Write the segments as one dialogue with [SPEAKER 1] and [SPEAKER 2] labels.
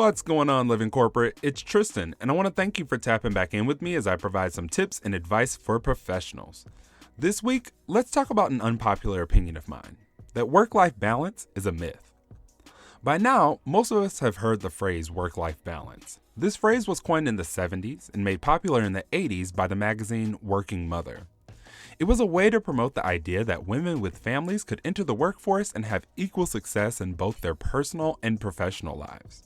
[SPEAKER 1] What's going on, Living Corporate? It's Tristan, and I want to thank you for tapping back in with me as I provide some tips and advice for professionals. This week, let's talk about an unpopular opinion of mine, that work-life balance is a myth. By now, most of us have heard the phrase work-life balance. This phrase was coined in the 70s and made popular in the 80s by the magazine Working Mother. It was a way to promote the idea that women with families could enter the workforce and have equal success in both their personal and professional lives.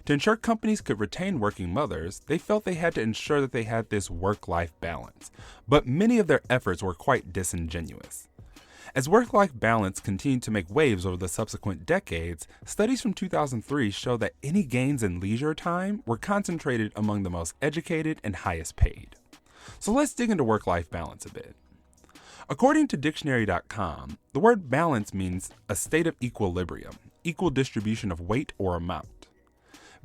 [SPEAKER 1] To ensure companies could retain working mothers, they felt they had to ensure that they had this work-life balance, but many of their efforts were quite disingenuous. As work-life balance continued to make waves over the subsequent decades, studies from 2003 show that any gains in leisure time were concentrated among the most educated and highest paid. So let's dig into work-life balance a bit. According to dictionary.com, the word balance means a state of equilibrium, equal distribution of weight or amount.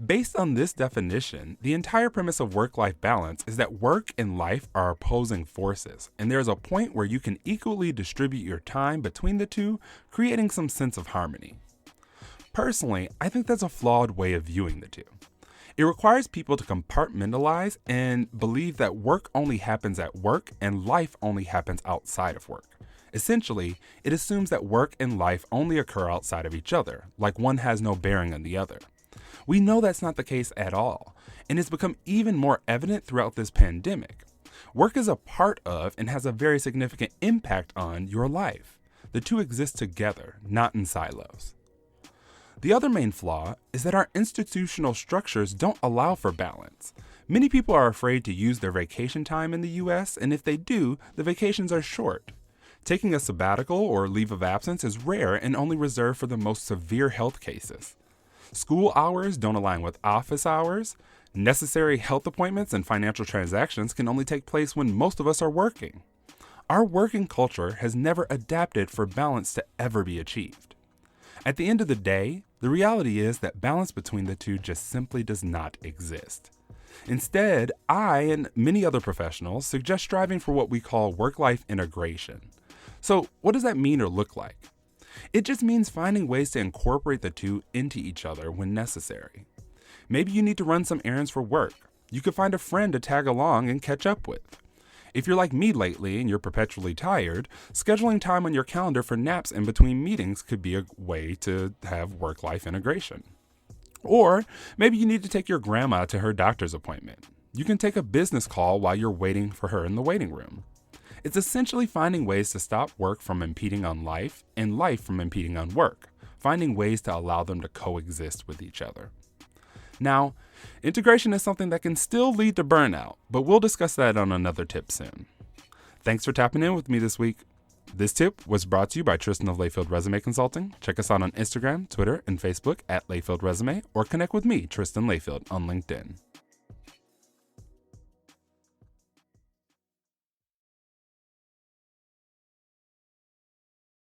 [SPEAKER 1] Based on this definition, the entire premise of work-life balance is that work and life are opposing forces, and there is a point where you can equally distribute your time between the two, creating some sense of harmony. Personally, I think that's a flawed way of viewing the two. It requires people to compartmentalize and believe that work only happens at work and life only happens outside of work. Essentially, it assumes that work and life only occur outside of each other, like one has no bearing on the other. We know that's not the case at all, and it's become even more evident throughout this pandemic. Work is a part of and has a very significant impact on your life. The two exist together, not in silos. The other main flaw is that our institutional structures don't allow for balance. Many people are afraid to use their vacation time in the US, and if they do, the vacations are short. Taking a sabbatical or leave of absence is rare and only reserved for the most severe health cases. School hours don't align with office hours. Necessary health appointments and financial transactions can only take place when most of us are working. Our working culture has never adapted for balance to ever be achieved. At the end of the day, the reality is that balance between the two just simply does not exist. Instead, I and many other professionals suggest striving for what we call work-life integration. So, what does that mean or look like? It just means finding ways to incorporate the two into each other when necessary. Maybe you need to run some errands for work. You could find a friend to tag along and catch up with. If you're like me lately and you're perpetually tired, scheduling time on your calendar for naps in between meetings could be a way to have work-life integration. Or maybe you need to take your grandma to her doctor's appointment. You can take a business call while you're waiting for her in the waiting room. It's essentially finding ways to stop work from impeding on life and life from impeding on work, finding ways to allow them to coexist with each other. Now, integration is something that can still lead to burnout, but we'll discuss that on another tip soon. Thanks for tapping in with me this week. This tip was brought to you by Tristan of Layfield Resume Consulting. Check us out on Instagram, Twitter, and Facebook at Layfield Resume, or connect with me, Tristan Layfield, on LinkedIn.